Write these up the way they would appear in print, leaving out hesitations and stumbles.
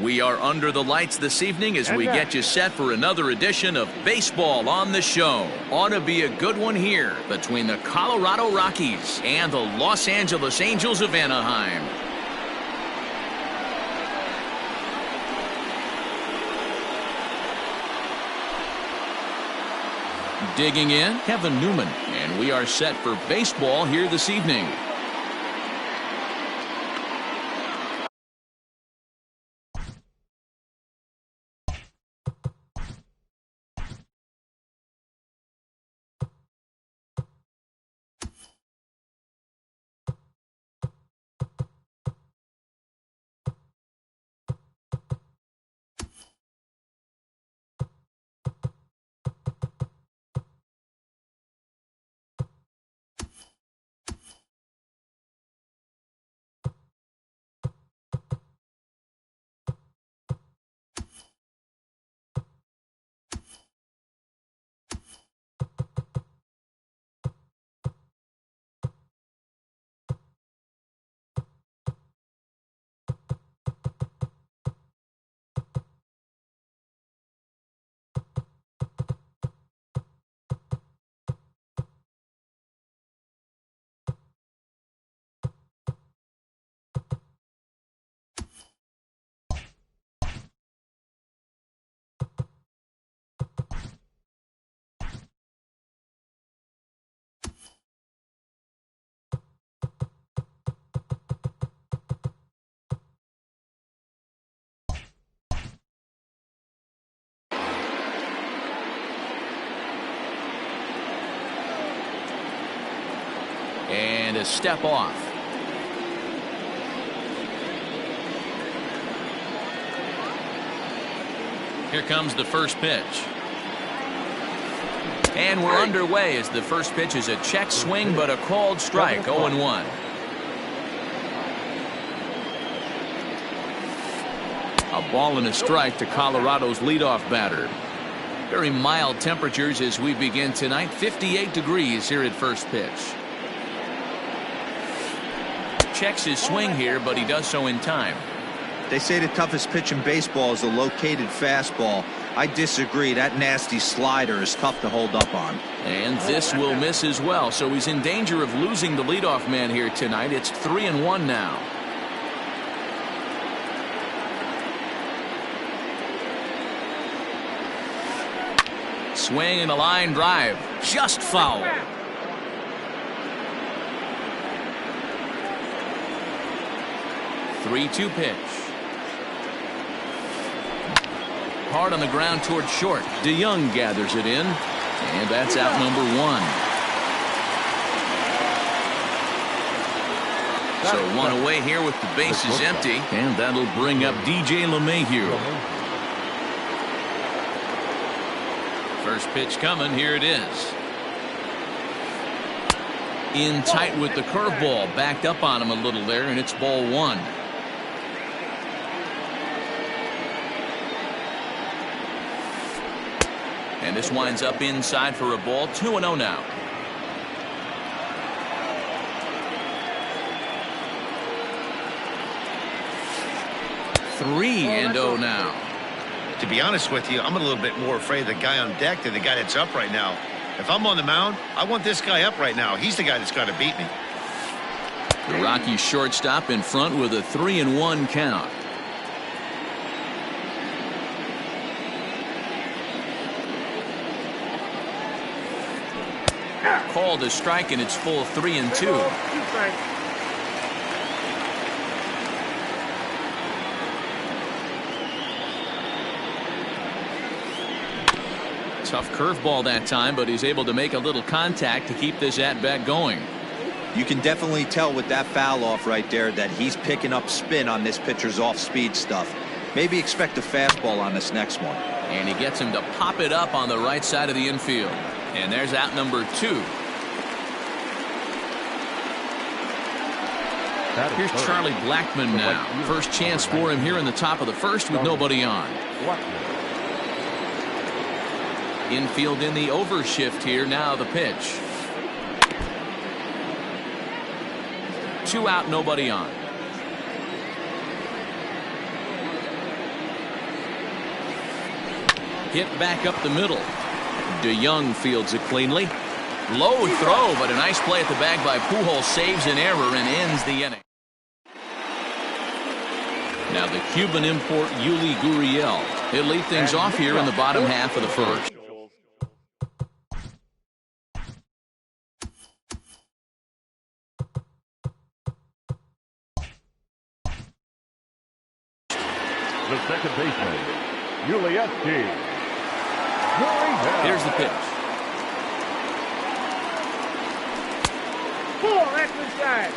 We are under the lights this evening as we get you set for another edition of Baseball on the Show. Ought to be a good one here between the Colorado Rockies and the Los Angeles Angels of Anaheim. Digging in, Kevin Newman, and we are set for baseball here this evening. And a step off. Here comes the first pitch. And we're underway as the first pitch is a check swing, but a called strike, 0-1. A ball and a strike to Colorado's leadoff batter. Very mild temperatures as we begin tonight, 58 degrees here at first pitch. Checks his swing here, but he does so in time. They say the toughest pitch in baseball is a located fastball. I disagree. That nasty slider is tough to hold up on. And this will miss as well, so he's in danger of losing the leadoff man here tonight. It's 3-1 now. Swing and a line drive, just foul. 3-2 pitch. Hard on the ground toward short. DeYoung gathers it in, and that's out number 1. So one away here with the bases empty, and that'll bring up DJ LeMahieu. First pitch coming. Here it is. In tight with the curveball, backed up on him a little there, and it's ball 1. And this winds up inside for a ball. 2-0 now. 3-0 now. To be honest with you, I'm a little bit more afraid of the guy on deck than the guy that's up right now. If I'm on the mound, I want this guy up right now. He's the guy that's got to beat me. The Rockies shortstop in front with a 3-1 count. Called a strike, and it's full 3-2. Tough curveball that time, but he's able to make a little contact to keep this at-bat going. You can definitely tell with that foul off right there that he's picking up spin on this pitcher's off-speed stuff. Maybe expect a fastball on this next one. And he gets him to pop it up on the right side of the infield. And there's out number 2. Here's Charlie Blackmon now. First chance for him here in the top of the first with nobody on. Infield in the overshift here. Now the pitch. 2 out, nobody on. Hit back up the middle. DeYoung fields it cleanly. Low throw, but a nice play at the bag by Pujols saves an error and ends the inning. Now the Cuban import Yuli Gurriel. He'll lead things off here in the bottom half of the first. The second baseman, Gurriel. Here's the pitch. Full exercise.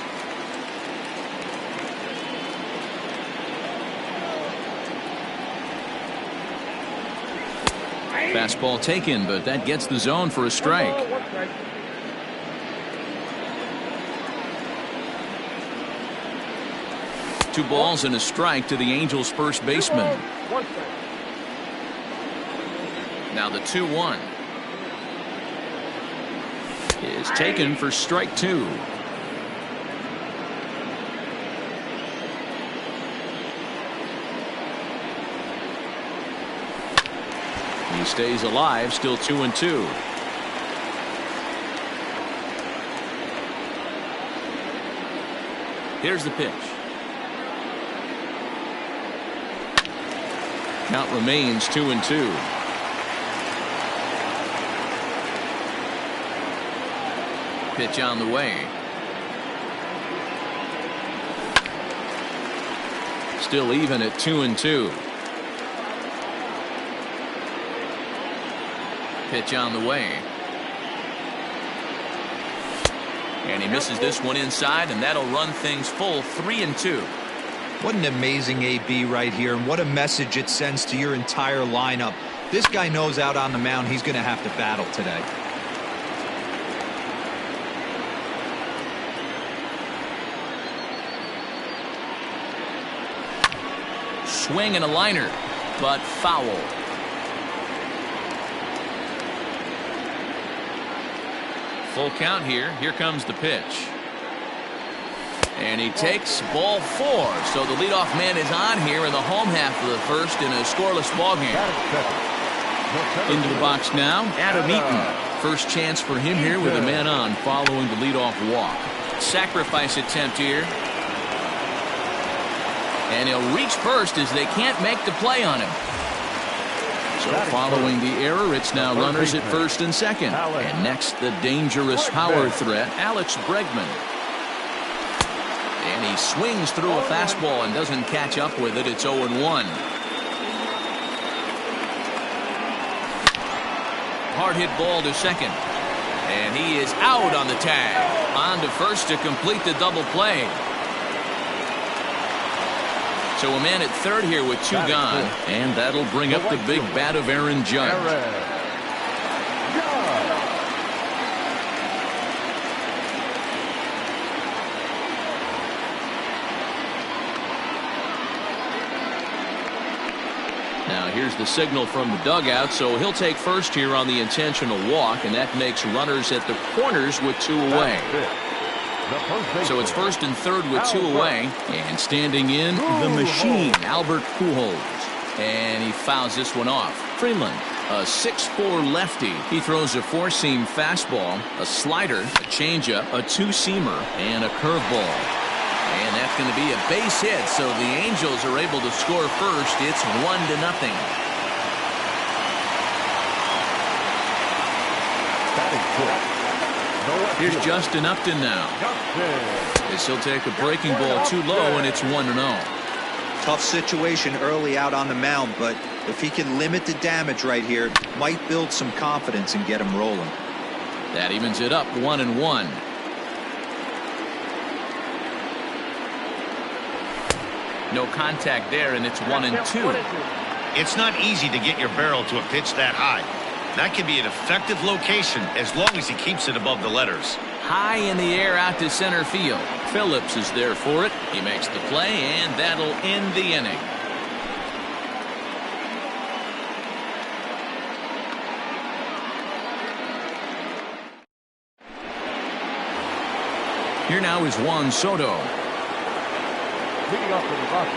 Fastball taken, but that gets the zone for a strike. Two balls and a strike to the Angels' first baseman. Now the 2-1 is taken for strike two. He stays alive, still 2-2. Here's the pitch. Count remains 2-2. Pitch on the way. Still even at 2-2. Pitch on the way. And he misses this one inside, and that'll run things full 3-2. What an amazing AB right here, and what a message it sends to your entire lineup. This guy knows out on the mound he's going to have to battle today. Swing and a liner, but foul. Full count here. Here comes the pitch. And he takes ball four. So the leadoff man is on here in the home half of the first in a scoreless ball game. Into the box now, Adam Eaton. First chance for him here with a man on following the leadoff walk. Sacrifice attempt here. And he'll reach first as they can't make the play on him. So following the error, it's now runners at first and second. And next, the dangerous power threat, Alex Bregman. And he swings through a fastball and doesn't catch up with it. It's 0-1. Hard hit ball to second. And he is out on the tag. On to first to complete the double play. So a man at third here with two gone. And that'll bring up the big bat of Aaron Judge. Now here's the signal from the dugout, so he'll take first here on the intentional walk, and that makes runners at the corners with two away. So it's first and third with two away, and standing in the machine, Albert Pujols. And he fouls this one off. Freeland, a 6'4" lefty. He throws a four-seam fastball, a slider, a changeup, a two-seamer, and a curveball. And that's going to be a base hit, so the Angels are able to score first. It's 1-0. Here's Justin Upton now. As he'll take a breaking ball too low, and it's 1-0. Tough situation early out on the mound, but if he can limit the damage right here, might build some confidence and get him rolling. That evens it up 1-1. No contact there, and it's 1-2. It's not easy to get your barrel to a pitch that high. That can be an effective location as long as he keeps it above the letters. High in the air out to center field. Phillips is there for it. He makes the play, and that'll end the inning. Here now is Juan Soto. Leading off the box.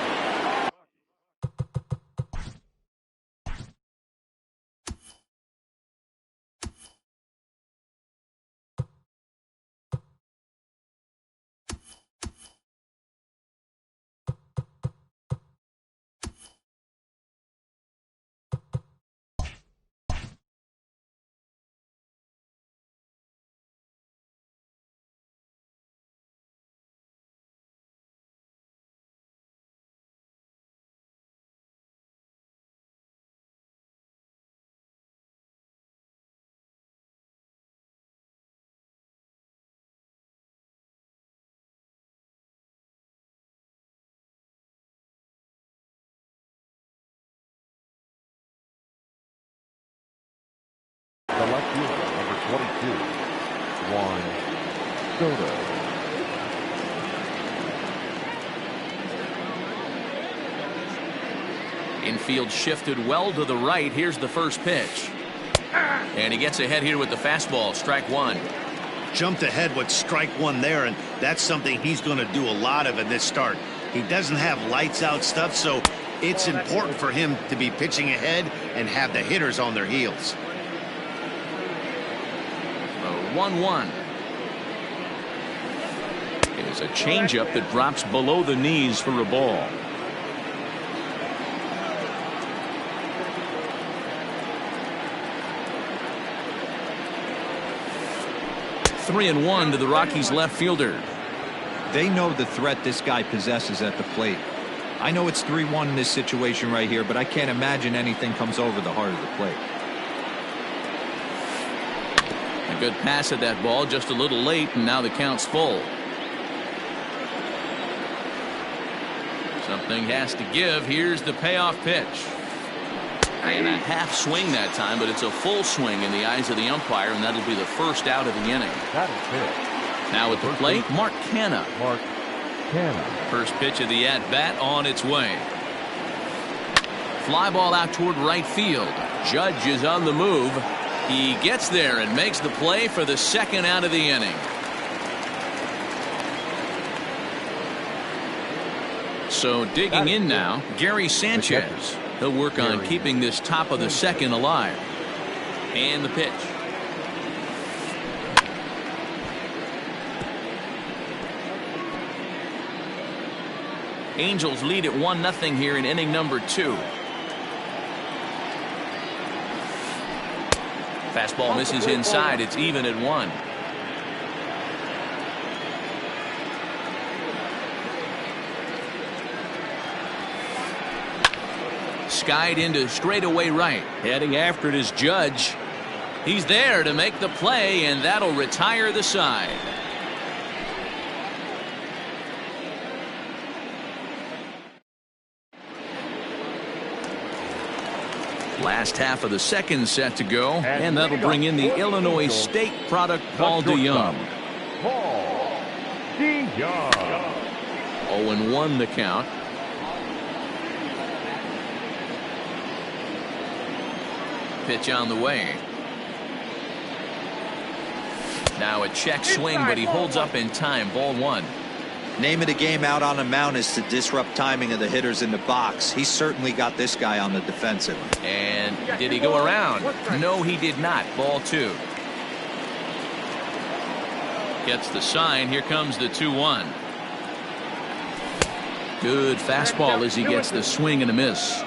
one. Soto. Infield shifted well to the right. Here's the first pitch. And he gets ahead here with the fastball. Strike one. Jumped ahead with strike one there, and that's something he's going to do a lot of in this start. He doesn't have lights out stuff, so it's important for him to be pitching ahead and have the hitters on their heels. 1-1. It is a changeup that drops below the knees for a ball. Three and one to the Rockies left fielder. They know the threat this guy possesses at the plate. I know it's 3-1 in this situation right here, but I can't imagine anything comes over the heart of the plate. A good pass at that ball, just a little late, and now the count's full. Something has to give. Here's the payoff pitch. And a half swing that time, but it's a full swing in the eyes of the umpire, and that'll be the first out of the inning. That is it. Now at the plate, Mark Canha. Mark Canha. First pitch of the at-bat on its way. Fly ball out toward right field. Judge is on the move. He gets there and makes the play for the second out of the inning. So digging in now, Gary Sanchez. He'll work on keeping this top of the second alive. And the pitch. Angels lead at 1-0 here in inning number 2. Fastball misses inside. It's even at 1. Skied into straightaway right. Heading after it is Judge. He's there to make the play, and that'll retire the side. Last half of the second set to go, and that'll bring in the Illinois State product, Paul DeYoung. Paul DeYoung. 0-1 the count. Pitch on the way. Now a check swing, but he holds up in time. Ball 1. Name of the game out on the mound is to disrupt timing of the hitters in the box. He certainly got this guy on the defensive. And did he go around? No, he did not. Ball 2. Gets the sign. Here comes the 2-1. Good fastball as he gets the swing and a miss.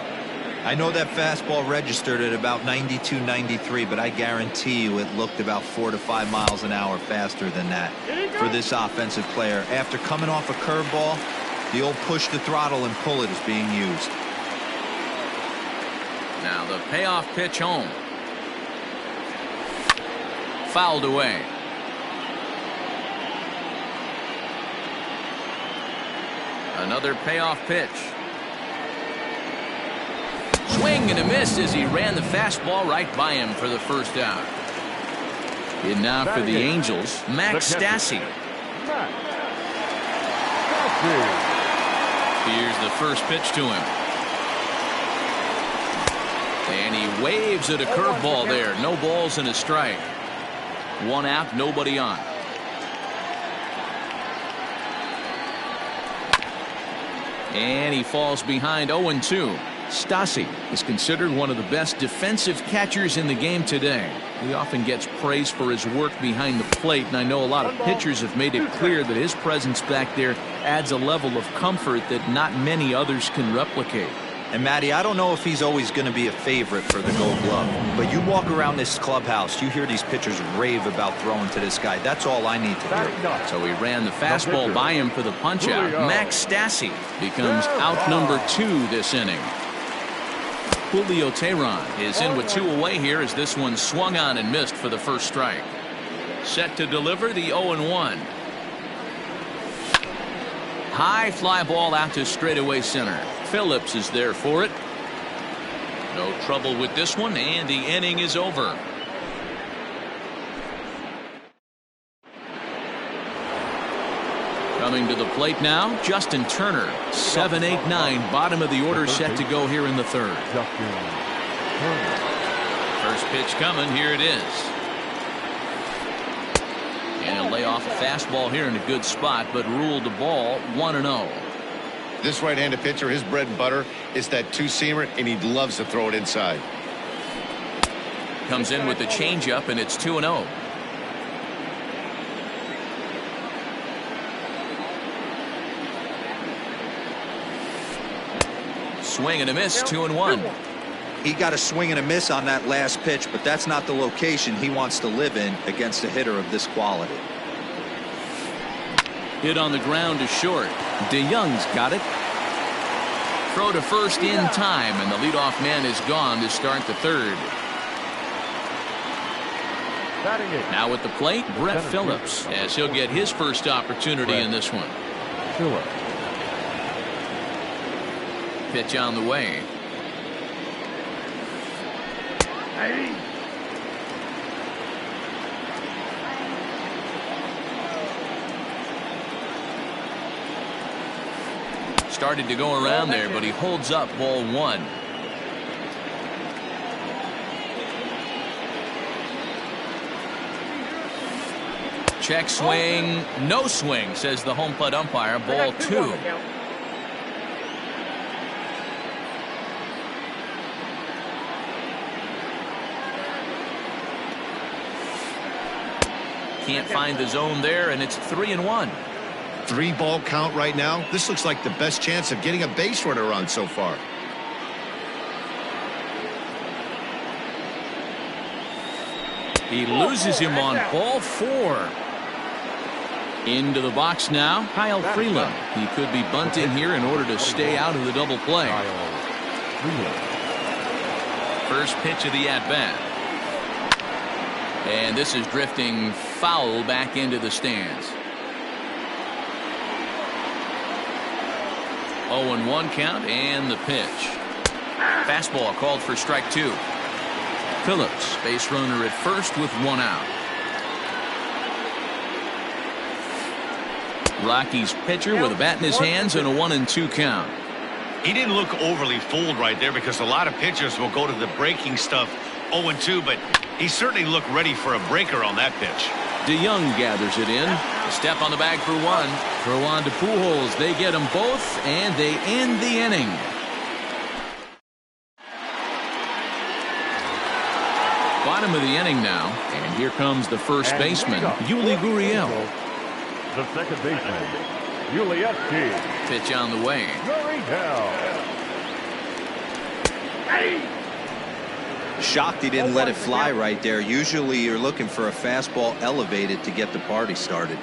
I know that fastball registered at about 92, 93, but I guarantee you it looked about 4 to 5 miles an hour faster than that for this offensive player. After coming off a curveball, the old push the throttle and pull it is being used. Now the payoff pitch home. Fouled away. Another payoff pitch. Swing and a miss as he ran the fastball right by him for the first out. And now for the Angels, Max Stassi. Here's the first pitch to him. And he waves at a curveball there. No balls and a strike. 1 out, nobody on. And he falls behind 0-2. Stassi is considered one of the best defensive catchers in the game today. He often gets praise for his work behind the plate, and I know a lot of pitchers have made it clear that his presence back there adds a level of comfort that not many others can replicate. And Matty, I don't know if he's always going to be a favorite for the Gold Glove, but you walk around this clubhouse, you hear these pitchers rave about throwing to this guy. That's all I need to hear. So he ran the fastball by him for the punch-out. Max Stassi becomes out number 2 this inning. Julio Teheran is in with 2 away here as this one swung on and missed for the first strike. Set to deliver the 0-1. High fly ball out to straightaway center. Phillips is there for it. No trouble with this one, and the inning is over. Coming to the plate now, Justin Turner. 7-8-9, bottom of the order set to go here in the third. First pitch coming, here it is. And he'll lay off a fastball here in a good spot, but ruled the ball 1-0. This right-handed pitcher, his bread and butter is that two-seamer, and he loves to throw it inside. Comes in with the changeup, and it's 2-0. Swing and a miss, 2-1. He got a swing and a miss on that last pitch, but that's not the location he wants to live in against a hitter of this quality. Hit on the ground to short. DeYoung's got it. Throw to first in time, and the leadoff man is gone to start the third. Now at the plate, Brett Phillips, as he'll get his first opportunity in this one. Pitch on the way. Started to go around there, but he holds up, ball one. Check swing, no swing, says the home plate umpire, ball two. Can't find the zone there, and it's 3-1. 3-ball count right now. This looks like the best chance of getting a base runner on so far. He loses him on ball four. Into the box now, Kyle Freeland. He could be bunting here in order to stay out of the double play. First pitch of the at-bat. And this is drifting foul back into the stands. 0-1 count, and the pitch. Fastball called for strike two. Phillips, base runner at first with one out. Rockies pitcher with a bat in his hands and a 1-2 count. He didn't look overly fooled right there, because a lot of pitchers will go to the breaking stuff 0-2, but he certainly looked ready for a breaker on that pitch. DeYoung gathers it in. A step on the bag for one. Throw on to Pujols. They get them both, and they end the inning. Bottom of the inning now, and here comes the first baseman, Yuli Gurriel. The second baseman, Yuli. Pitch on the way. Shocked he didn't let it fly right there. Usually you're looking for a fastball elevated to get the party started.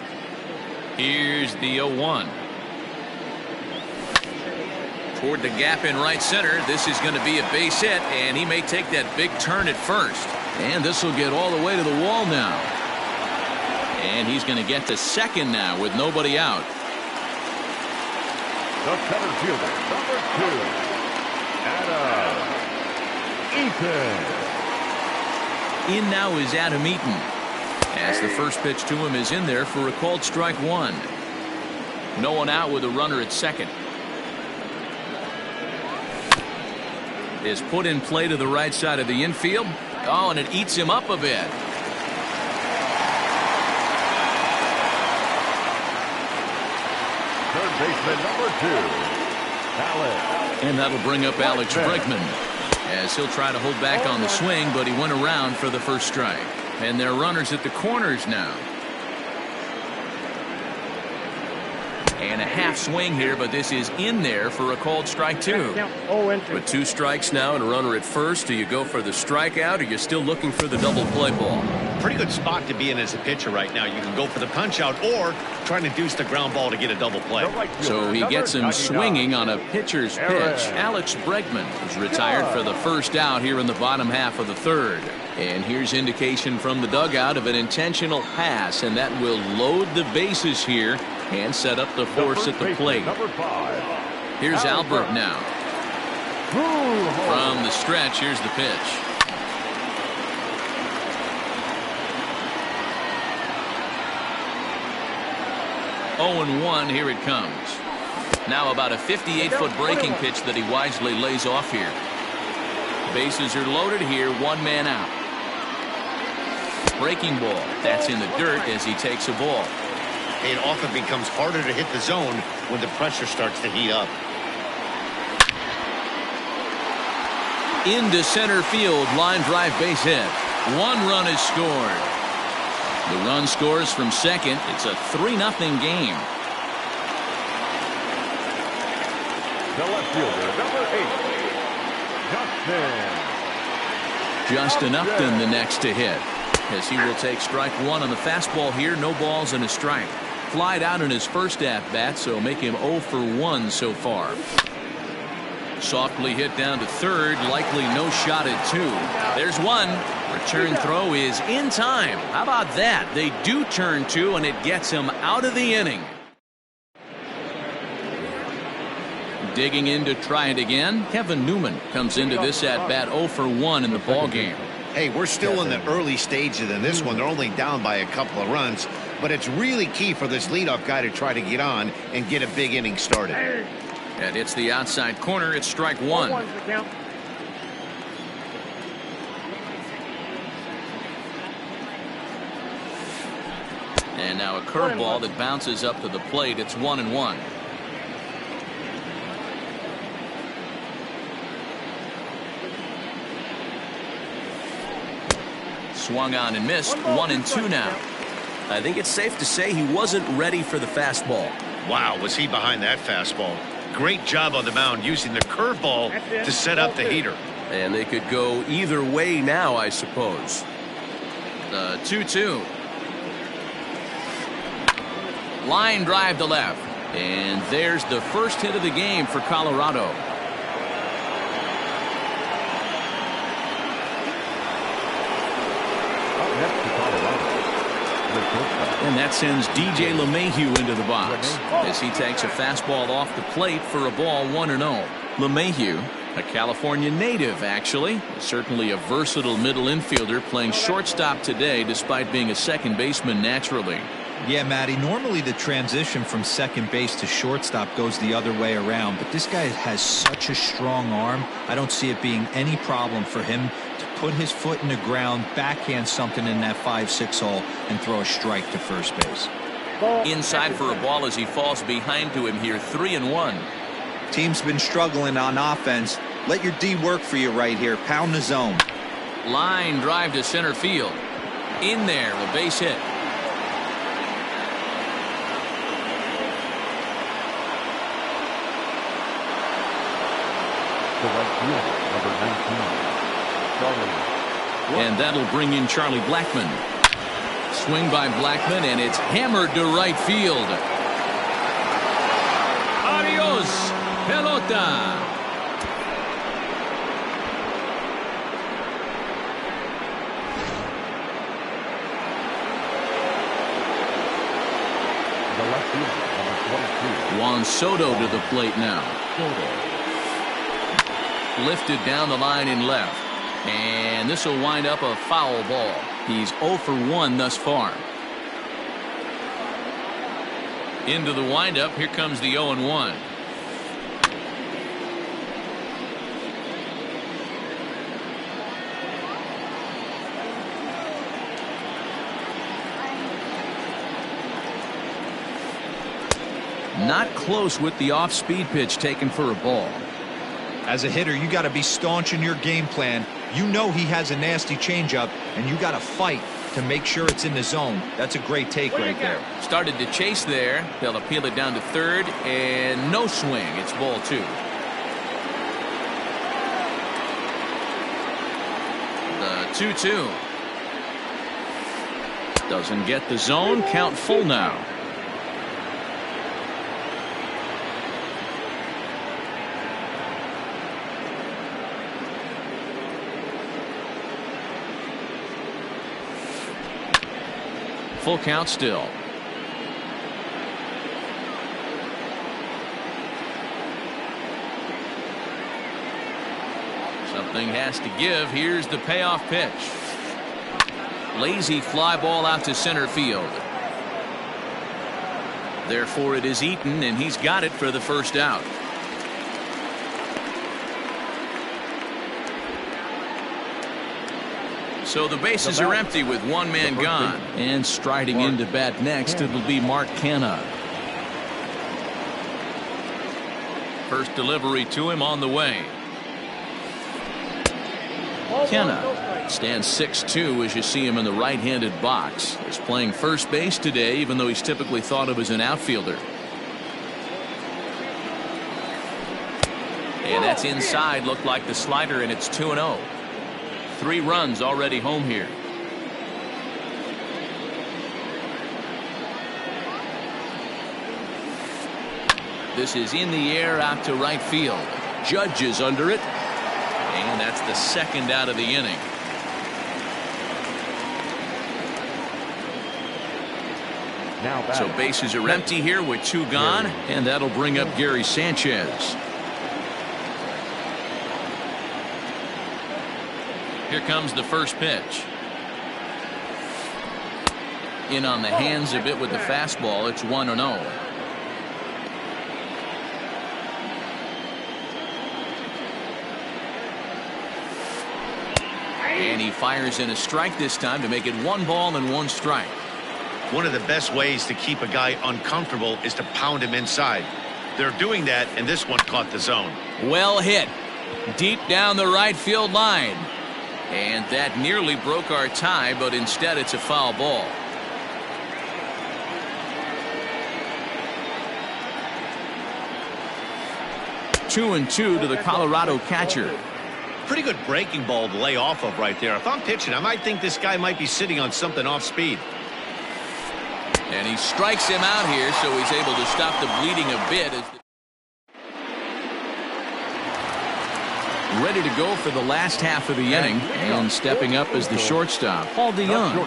Here's the 0-1. Toward the gap in right center. This is going to be a base hit, and he may take that big turn at first. And this will get all the way to the wall now. And he's going to get to second now with nobody out. The center fielder, number 2, Adam Eaton. In now is Adam Eaton, as the first pitch to him is in there for a called strike one. No one out with a runner at second. Is put in play to the right side of the infield. Oh, and it eats him up a bit. Third baseman, number 2, Alex. And that'll bring up Alex Bregman, as he'll try to hold back on the swing, but he went around for the first strike. And they're runners at the corners now. And a half swing here, but this is in there for a called strike two. With 2 strikes now and a runner at first, do you go for the strikeout, or you're still looking for the double play ball? Pretty good spot to be in as a pitcher right now. You can go for the punch out or trying to deuce the ground ball to get a double play. So he gets him swinging on a pitcher's pitch. Alex Bregman is retired for the first out here in the bottom half of the third. And here's indication from the dugout of an intentional pass, and that will load the bases here and set up the force at the plate. Here's Albert now. From the stretch, here's the pitch. 0-1, here it comes. Now about a 58-foot breaking pitch that he wisely lays off here. Bases are loaded here, one man out. Breaking ball, that's in the dirt as he takes a ball. It often becomes harder to hit the zone when the pressure starts to heat up. Into center field, line drive base hit. One run is scored. The run scores from second. It's a 3-0 game. The left fielder, number 8, Justin Upton the next to hit, as he will take strike one on the fastball here. No balls and a strike. Flied out in his first at-bat, so make him 0 for 1 so far. Softly hit down to third, likely no shot at 2. There's one. Return throw is in time. How about that? They do turn 2, and it gets him out of the inning. Digging in to try it again, Kevin Newman comes into this at-bat 0 for 1 in the ballgame. Hey, we're still in the early stages in this one. They're only down by a couple of runs, but it's really key for this leadoff guy to try to get on and get a big inning started. And it's the outside corner. It's strike one. And now a curveball that bounces up to the plate. It's 1-1. Swung on and missed. 1-2 now. I think it's safe to say he wasn't ready for the fastball. Wow, was he behind that fastball? Great job on the mound using the curveball to set up the heater. And they could go either way now, I suppose. The 2-2. Line drive to left. And there's the first hit of the game for Colorado. And that sends DJ LeMahieu into the box as he takes a fastball off the plate for a ball 1-0. LeMahieu, a California native, actually. Certainly a versatile middle infielder playing shortstop today despite being a second baseman naturally. Yeah, Matty, normally the transition from second base to shortstop goes the other way around, but this guy has such a strong arm. I don't see it being any problem for him to put his foot in the ground, backhand something in that 5-6 hole, and throw a strike to first base. Inside for a ball as he falls behind to him here. 3-1. Team's been struggling on offense. Let your D work for you right here. Pound the zone. Line drive to center field. In there, a base hit. the right fielder, number 19, and that'll bring in Charlie Blackmon. Swing by Blackmon, and it's hammered to right field. Adios, pelota. the left fielder, number 22. Juan Soto to the plate now. Lifted down the line in left. And this will wind up a foul ball. He's 0 for 1 thus far. Into the windup. Here comes the 0-1. Not close with the off-speed pitch taken for a ball. As a hitter, you got to be staunch in your game plan. You know he has a nasty changeup, and you got to fight to make sure it's in the zone. That's a great take right there. Started to chase there. They'll appeal it down to third, and no swing. It's ball 2. The 2-2. Doesn't get the zone. Count full now. Full count still. Something has to give. Here's the payoff pitch. Lazy fly ball out to center field. Therefore, it is Eaton, and he's got it for the first out. So the bases are empty with one man gone. And striding into bat next, it'll be Mark Canha. First delivery to him on the way. Canha stands 6'2" as you see him in the right-handed box. He's playing first base today, even though he's typically thought of as an outfielder. And that's inside. Looked like the slider, and it's 2-0. 3 runs already home here. This is in the air out to right field. Judge is under it. And that's the second out of the inning. So bases are empty here with 2 gone. And that'll bring up Gary Sanchez. Here comes the first pitch. In on the hands a bit with the fastball. It's 1-0. And he fires in a strike this time to make it 1 ball and 1 strike. One of the best ways to keep a guy uncomfortable is to pound him inside. They're doing that, and this one caught the zone. Well hit. Deep down the right field line. And that nearly broke our tie, but instead it's a foul ball. Two and two to the Colorado catcher. Pretty good breaking ball to lay off of right there. If I'm pitching, I might think this guy might be sitting on something off speed. And he strikes him out here, so he's able to stop the bleeding a bit. Ready to go for the last half of the inning, and stepping up as the shortstop, Paul DeYoung.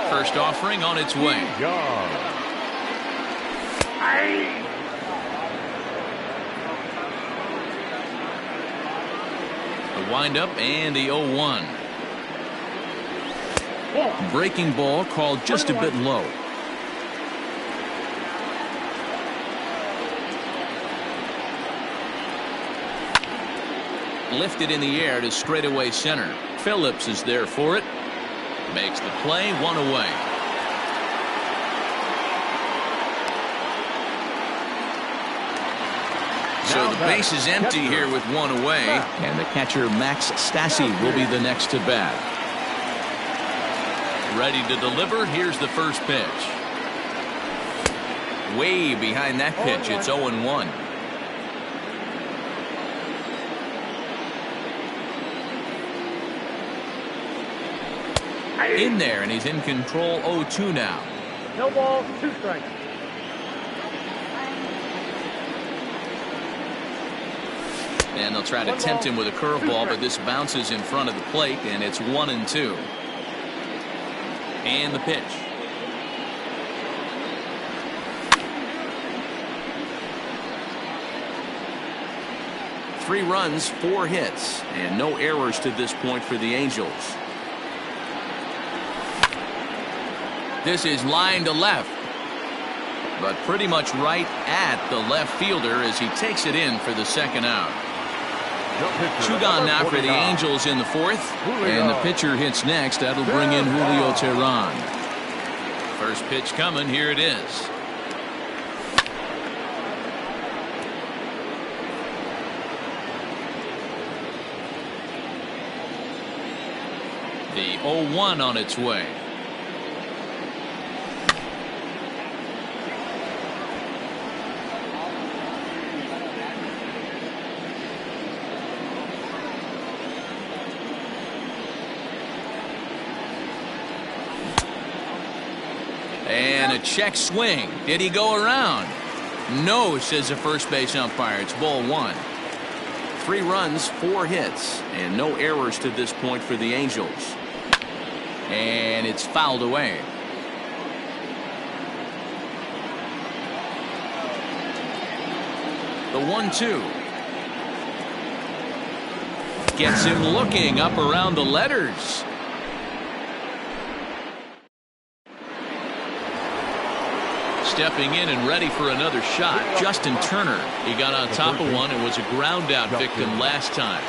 First offering on its way. The windup and the 0-1. Breaking ball called just a bit low. Lifted in the air to straightaway center. Phillips is there for it. Makes the play, 1 away. So the base is empty here with 1 away. And the catcher Max Stassi will be the next to bat. Ready to deliver. Here's the first pitch. Way behind that pitch. It's 0-1. In there, and he's in control. 0-2 now. No ball, 2 strikes. And they'll try to tempt him with a curveball, but this bounces in front of the plate, and it's 1-2. And the pitch. Three runs, 4 hits, and no errors to this point for the Angels. This is line to left, but pretty much right at the left fielder as he takes it in for the second out. 2 gone now for the Angels in the 4th, and the pitcher hits next. That'll bring in Julio Teheran. First pitch coming. Here it is. The 0-1 on its way. And a check swing. Did he go around? No, says the first base umpire. It's ball 1. 3 runs, 4 hits, and no errors to this point for the Angels. And it's fouled away. The 1-2. Gets him looking up around the letters. Stepping in and ready for another shot, Justin Turner. He got on top of one and was a ground out victim last time.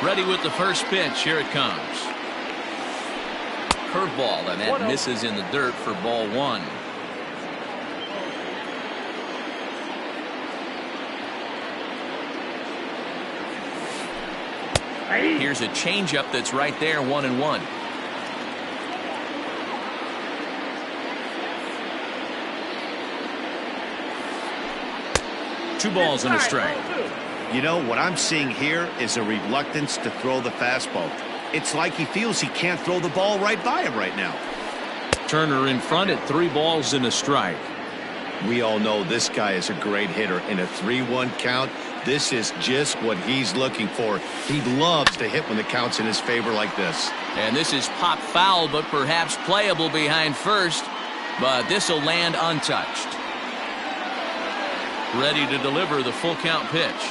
Ready with the first pitch. Here it comes. Curveball, and that misses in the dirt for ball one. Here's a changeup that's right there, 1-1. Two balls and a strike. You know, what I'm seeing here is a reluctance to throw the fastball. It's like he feels he can't throw the ball right by him right now. Turner in front at 3 balls and a strike. We all know this guy is a great hitter. In a 3-1 count, this is just what he's looking for. He loves to hit when the count's in his favor like this. And this is pop foul, but perhaps playable behind first. But this will land untouched. Ready to deliver the full count pitch.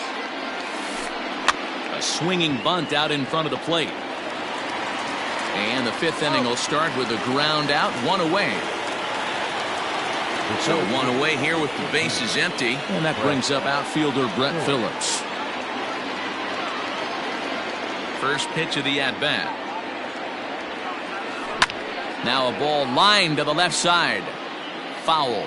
A swinging bunt out in front of the plate. And the 5th inning will start with a ground out, 1 away. So 1 away here with the bases empty. And that brings up outfielder Brett Phillips. First pitch of the at-bat. Now a ball lined to the left side. Foul.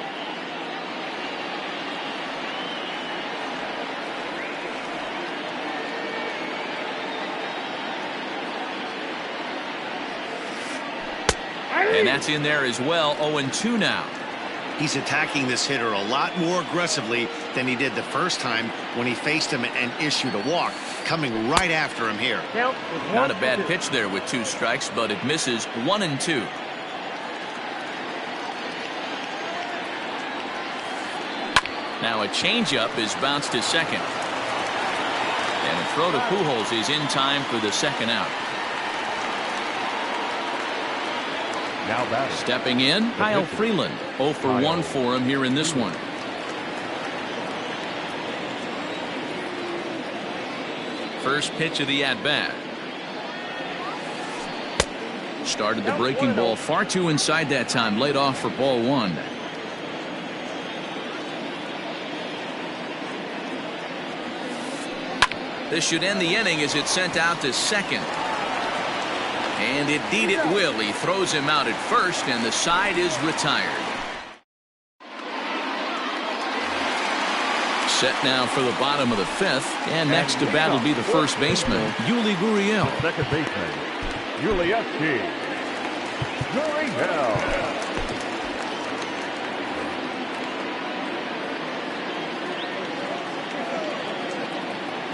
And that's in there as well. 0-2 now. He's attacking this hitter a lot more aggressively than he did the first time when he faced him and issued a walk. Coming right after him here. Not a bad pitch there with 2 strikes, but it misses 1-2. Now a changeup is bounced to second. And a throw to Pujols is in time for the second out. Now batting. Stepping in, Kyle Freeland. 0 for 1 for him here in this one. First pitch of the at-bat. Started the breaking ball far too inside that time. Laid off for ball 1. This should end the inning as it's sent out to second. And indeed it will. He throws him out at first, and the side is retired. Set now for the bottom of the 5th, and next to bat will be the first baseman, Yuli Gurriel. Second baseman, Yuli Gurriel.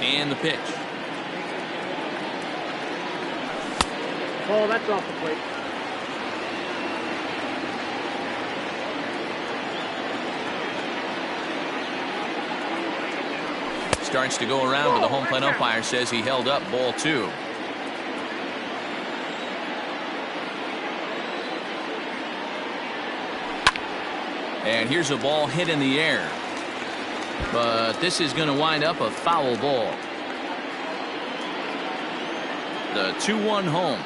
And the pitch. Oh, that's off the plate. Starts to go around, but the home plate umpire says he held up ball 2. And here's a ball hit in the air. But this is going to wind up a foul ball. The 2-1 home.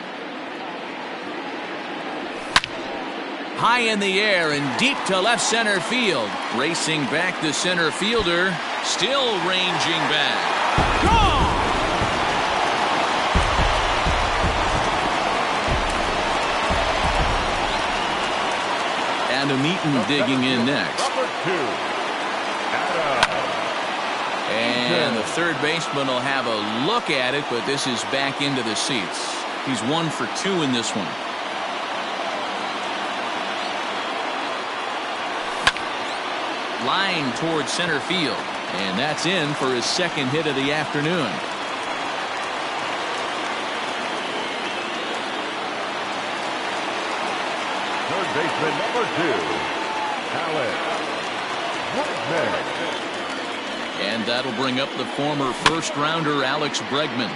High in the air and deep to left center field. Racing back the center fielder. Still ranging back. Gone! Adam Eaton digging in next. And the third baseman will have a look at it, but this is back into the seats. He's 1 for 2 in this one. Line towards center field, and that's in for his second hit of the afternoon. Third baseman number 2, Alex Bregman. And that'll bring up the former first-rounder Alex Bregman.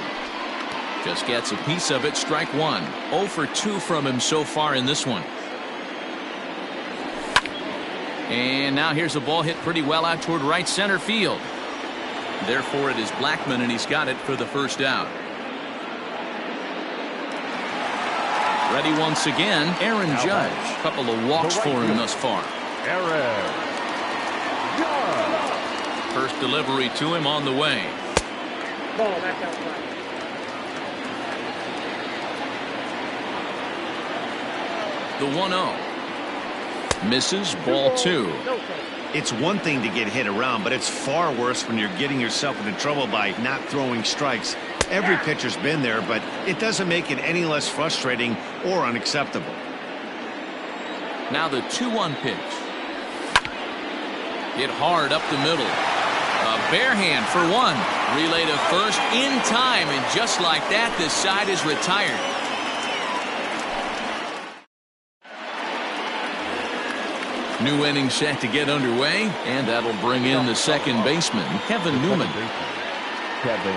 Just gets a piece of it, strike 1. 0 for 2 from him so far in this one. And now here's a ball hit pretty well out toward right center field. Therefore, it is Blackmon, and he's got it for the first out. Ready once again, Aaron Judge. A couple of walks for him thus far. Aaron Judge. First delivery to him on the way. Ball back outside. The 1-0. Misses, ball 2. It's one thing to get hit around, but it's far worse when you're getting yourself into trouble by not throwing strikes. Every pitcher's been there, but it doesn't make it any less frustrating or unacceptable. Now the 2-1 pitch. Hit hard up the middle. A bare hand for one. Relay to first in time, and just like that, this side is retired. New inning set to get underway, and that'll bring in the second baseman, Kevin Newman. Kevin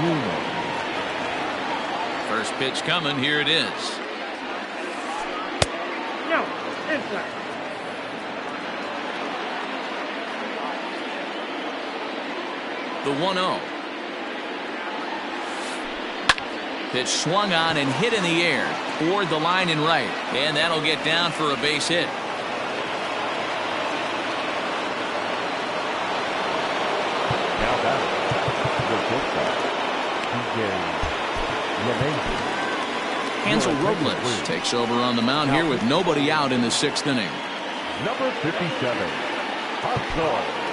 Newman. First pitch coming. Here it is. No, inside. The 1-0. Pitch swung on and hit in the air toward the line and right, and that'll get down for a base hit. Now back. The pitcher. Hansel Robles takes over on the mound here with nobody out in the 6th inning. Number 57. Hansel Robles.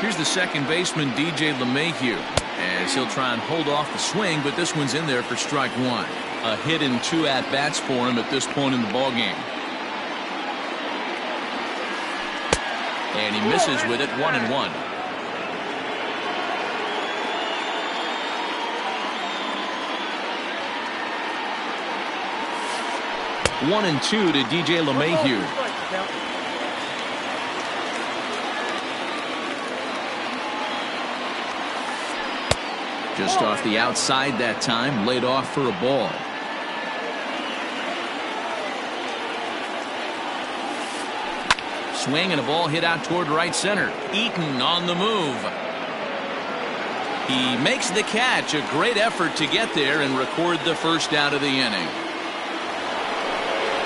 Here's the second baseman, DJ LeMahieu, as he'll try and hold off the swing, but this one's in there for strike 1. A hit and 2 at-bats for him at this point in the ballgame. And he misses with it, 1-1. One and 2 to DJ LeMahieu. Just off the outside that time, laid off for a ball. Swing and a ball hit out toward right center. Eaton on the move. He makes the catch. A great effort to get there and record the first out of the inning.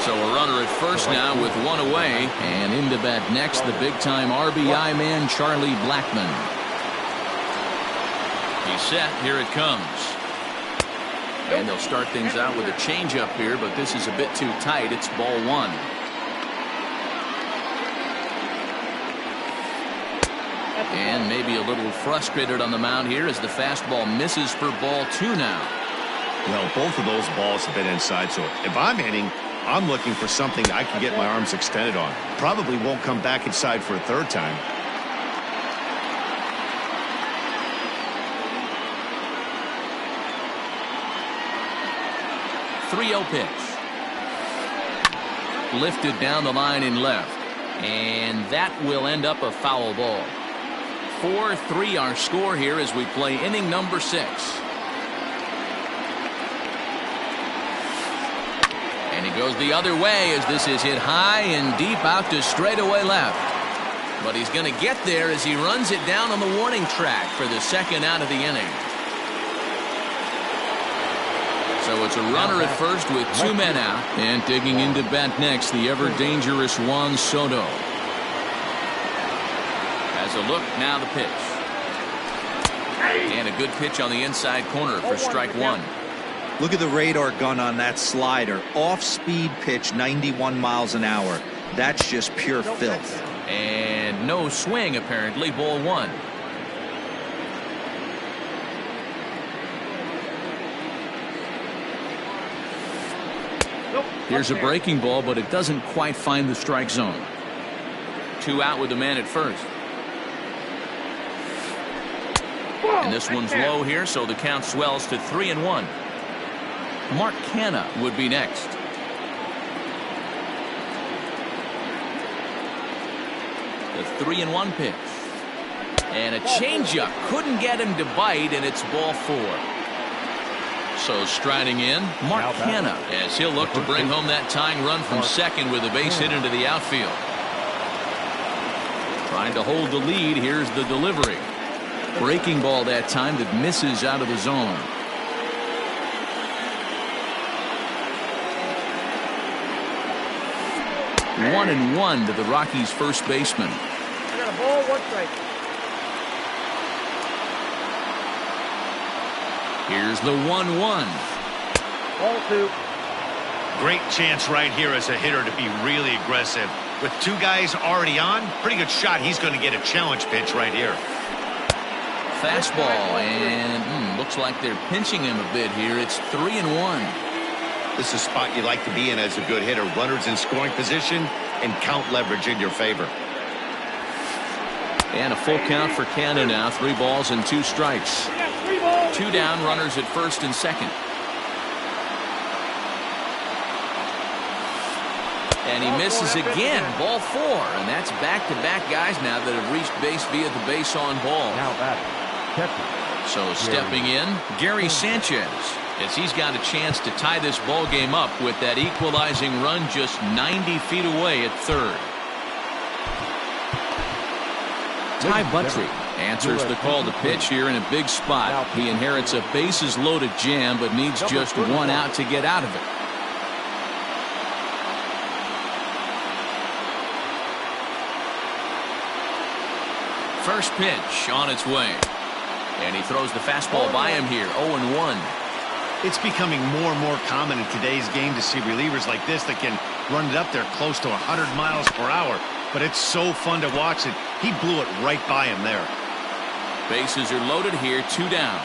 So a runner at first now with one away, and into bat next, the big-time RBI man, Charlie Blackmon. He's set. Here it comes. And they'll start things out with a changeup here, but this is a bit too tight. It's ball 1. And maybe a little frustrated on the mound here as the fastball misses for ball 2 now. Well, both of those balls have been inside, so if I'm hitting, I'm looking for something I can get my arms extended on. Probably won't come back inside for a third time. .30 pitch. Lifted down the line in left. And that will end up a foul ball. 4-3 our score here as we play inning number 6. And he goes the other way as this is hit high and deep out to straightaway left. But he's going to get there as he runs it down on the warning track for the second out of the inning. So it's a runner at first with 2 men out, and digging into bat next, the ever-dangerous Juan Soto. As a look, now the pitch. And a good pitch on the inside corner for strike 1. Look at the radar gun on that slider. Off-speed pitch, 91 miles an hour. That's just pure filth. And no swing, apparently, ball 1. Here's a breaking ball, but it doesn't quite find the strike zone. 2 out with the man at first. And this one's low here, so the count swells to 3-1. Mark Canha would be next. The 3-1 pitch. And a changeup. Couldn't get him to bite, and it's ball 4. So striding in, Mark Hanna, as he'll look to bring home that tying run from second with a base hit into the outfield. Trying to hold the lead. Here's the delivery. Breaking ball that time that misses out of the zone. 1-1 to the Rockies' first baseman. I got a ball, 1 strike. Here's the 1-1. Ball 2. Great chance right here as a hitter to be really aggressive. With 2 guys already on, pretty good shot. He's going to get a challenge pitch right here. Fastball, and looks like they're pinching him a bit here. It's 3-1. This is a spot you like to be in as a good hitter. Runners in scoring position and count leverage in your favor. And a full count for Canada now. 3 balls and 2 strikes. 2 down, runners at first and second. And he misses again. Ball 4. And that's back-to-back guys now that have reached base via the base on ball. Now batting, catcher. So stepping in, Gary Sanchez, as he's got a chance to tie this ball game up with that equalizing run just 90 feet away at third. Ty Buttrey answers the call to pitch here in a big spot. He inherits a bases-loaded jam, but needs just 1 out to get out of it. First pitch on its way. And he throws the fastball by him here. 0-1. It's becoming more and more common in today's game to see relievers like this that can run it up there close to 100 miles per hour. But it's so fun to watch it. He blew it right by him there. Bases are loaded here. 2 down.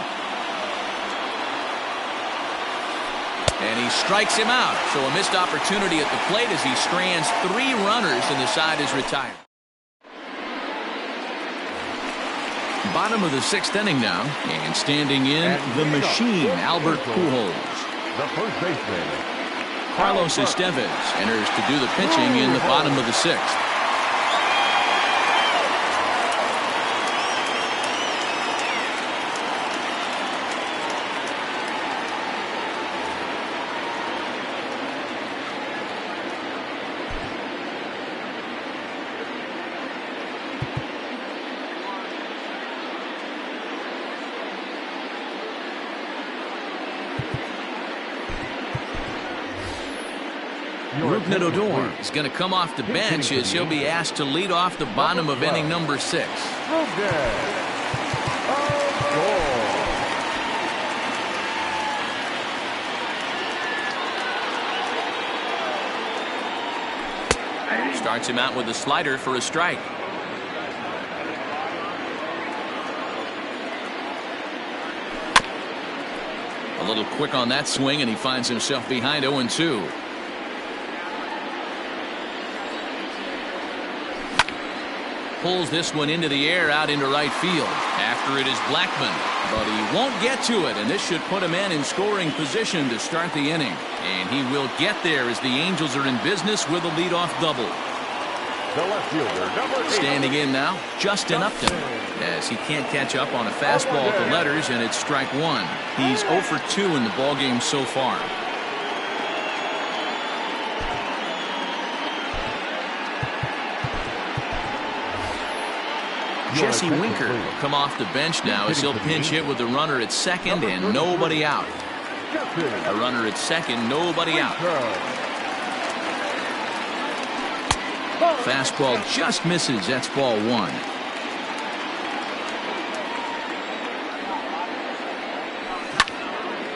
And he strikes him out. So a missed opportunity at the plate as he strands 3 runners and the side is retired. Bottom of the 6th inning now, and standing in the machine, Albert Pujols. The first baseman, Carlos Estevez enters to do the pitching in the bottom of the 6th. Rougned Odor is going to come off the bench as he'll be asked to lead off the bottom of inning number 6. Starts him out with a slider for a strike. A little quick on that swing, and he finds himself behind 0-2. Pulls this one into the air out into right field. After it is Blackmon, but he won't get to it, and this should put him in scoring position to start the inning. And he will get there as the Angels are in business with a leadoff double. the left fielder, number 8. Standing in now, Justin Upton, as he can't catch up on a fastball at the letters, and it's strike 1. He's 0 for 2 in the ballgame so far. Jesse Winker will come off the bench now as he'll pinch hit with the runner at second and nobody out. A runner at second, nobody out. Fastball just misses. That's ball 1.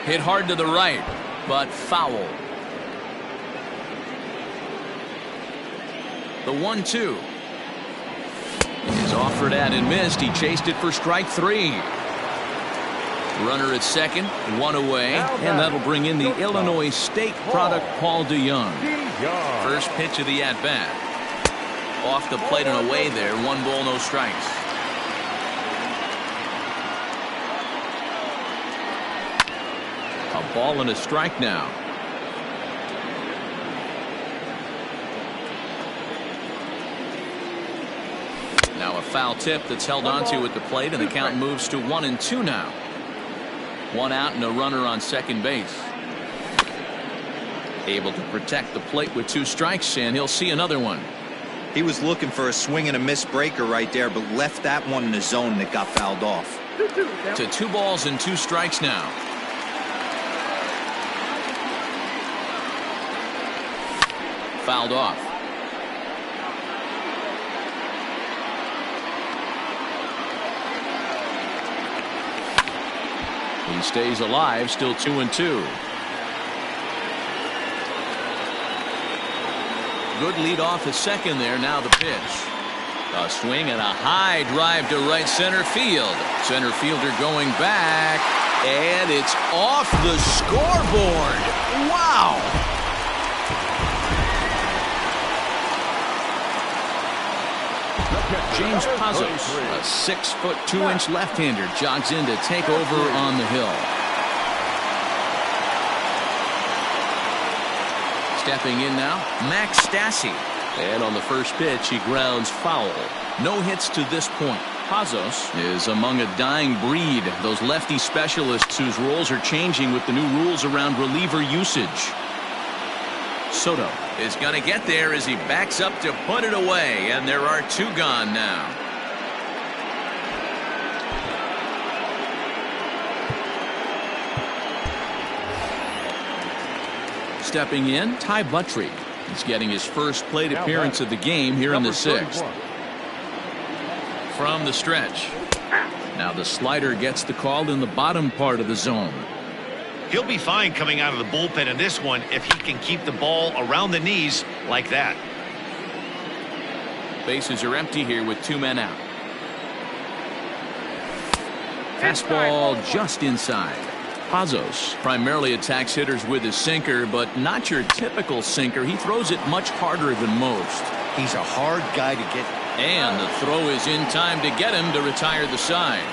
Hit hard to the right, but foul. The 1-2 is offered at and missed. He chased it for strike 3. Runner at second, 1 away, and that'll bring in the Illinois State product, Paul DeYoung. First pitch of the at-bat. Off the plate and away there. 1 ball, no strikes. A ball and a strike now. A foul tip that's held onto at the plate, and the count moves to 1-2 now. 1 out and a runner on second base. Able to protect the plate with 2 strikes, and he'll see another one. He was looking for a swing and a miss breaker right there, but left that one in the zone that got fouled off. To 2 balls and 2 strikes now. Fouled off. He stays alive, still 2-2. Good lead off at second there. Now the pitch. A swing and a high drive to right center field. Center fielder going back, and it's off the scoreboard. Wow! James Pazos, a 6-foot 2-inch left-hander, jogs in to take over on the hill. Stepping in now, Max Stassi. And on the first pitch, he grounds foul. No hits to this point. Pazos is among a dying breed, those lefty specialists whose roles are changing with the new rules around reliever usage. Soto is going to get there as he backs up to put it away, and there are 2 gone now. Stepping in, Ty Buttrey. He's getting his first plate appearance of the game here in the 6th. From the stretch. Now the slider gets the call in the bottom part of the zone. He'll be fine coming out of the bullpen in this one if he can keep the ball around the knees like that. Bases are empty here with 2 men out. Fastball just inside. Pazos primarily attacks hitters with his sinker, but not your typical sinker. He throws it much harder than most. He's a hard guy to get. And the throw is in time to get him to retire the side.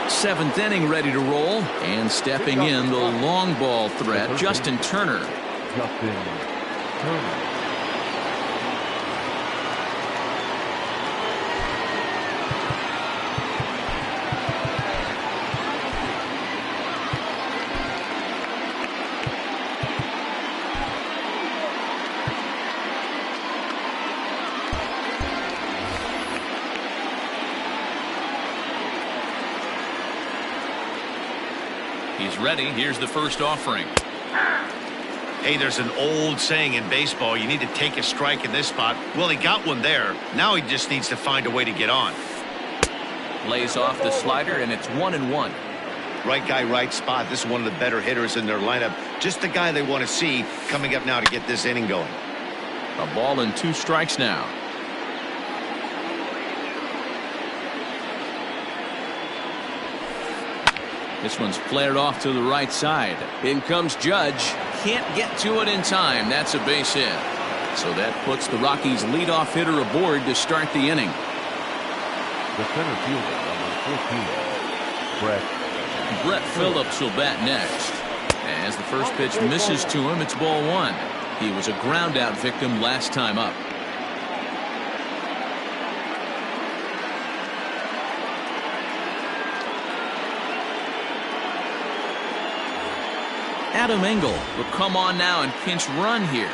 Seventh inning ready to roll, and stepping in the long ball threat, Justin Turner. He's ready. Here's the first offering. Hey, there's an old saying in baseball, you need to take a strike in this spot. Well, he got one there. Now he just needs to find a way to get on. Lays off the slider, and it's 1-1. Right guy, right spot. This is one of the better hitters in their lineup. Just the guy they want to see coming up now to get this inning going. A ball and 2 strikes now. This one's flared off to the right side. In comes Judge. Can't get to it in time. That's a base hit. So that puts the Rockies' leadoff hitter aboard to start the inning. The center fielder, number 14, Brett Phillips will bat next. As the first pitch misses to him, it's ball 1. He was a ground out victim last time up. Adam Engel will come on now and pinch run here.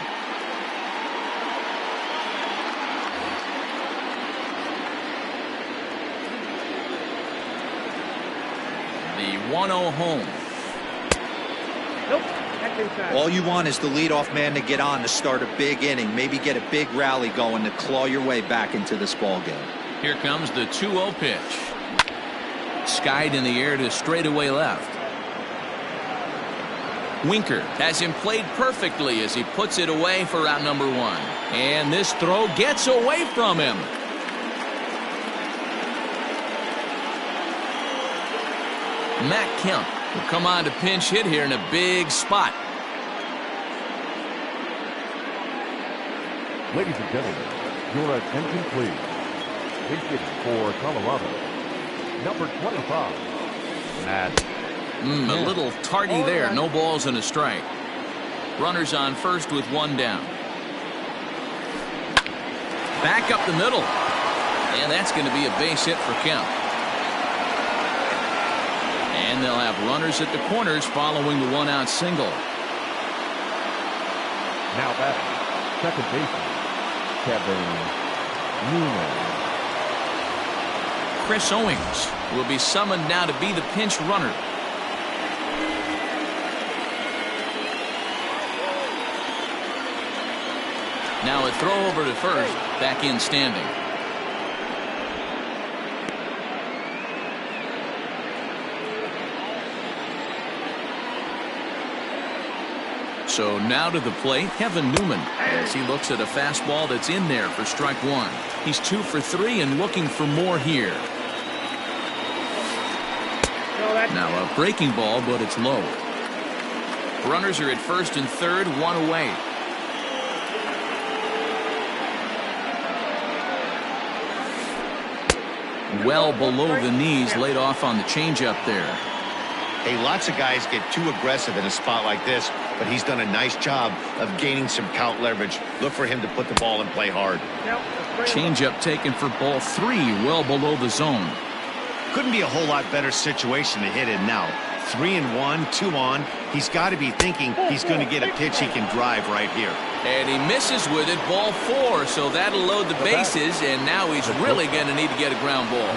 The 1-0 home. Nope. That's inside. All you want is the leadoff man to get on to start a big inning, maybe get a big rally going to claw your way back into this ball game. Here comes the 2-0 pitch. Skied in the air to straightaway left. Winker has him played perfectly as he puts it away for out number 1. And this throw gets away from him. Matt Kemp will come on to pinch hit here in a big spot. Ladies and gentlemen, your attention please. Pitching for Colorado, number 25, A little tardy there. No balls and a strike. Runners on first with one down. Back up the middle. And that's going to be a base hit for count. And they'll have runners at the corners following the one-out single. Now batting, second baseman, Kevin Newman. Chris Owings will be summoned now to be the pinch runner. Now a throw over to first, back in standing. So now to the plate, Kevin Newman, as he looks at a fastball that's in there for strike one. He's 2 for 3 and looking for more here. Now a breaking ball, but it's low. Runners are at first and third, one away. Well below the knees, laid off on the changeup there. Hey, lots of guys get too aggressive in a spot like this, but he's done a nice job of gaining some count leverage. Look for him to put the ball in play hard. Changeup taken for ball 3, well below the zone. Couldn't be a whole lot better situation to hit in now. 3-1, 2 on. He's got to be thinking he's going to get a pitch he can drive right here. And he misses with it, ball 4, so that'll load the bases, and now he's really going to need to get a ground ball.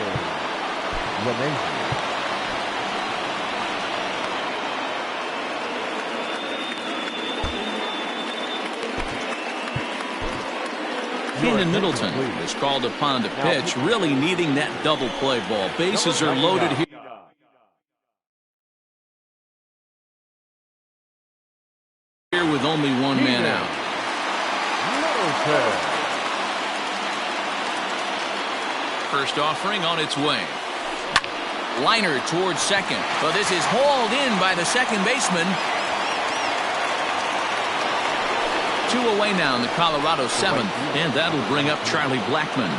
Keenan Middleton is called upon to pitch, really needing that double play ball. Bases are loaded here. With only one man out. First offering on its way. Liner towards second, but this is hauled in by the second baseman. 2 away now in the Colorado 7th, and that'll bring up Charlie Blackmon.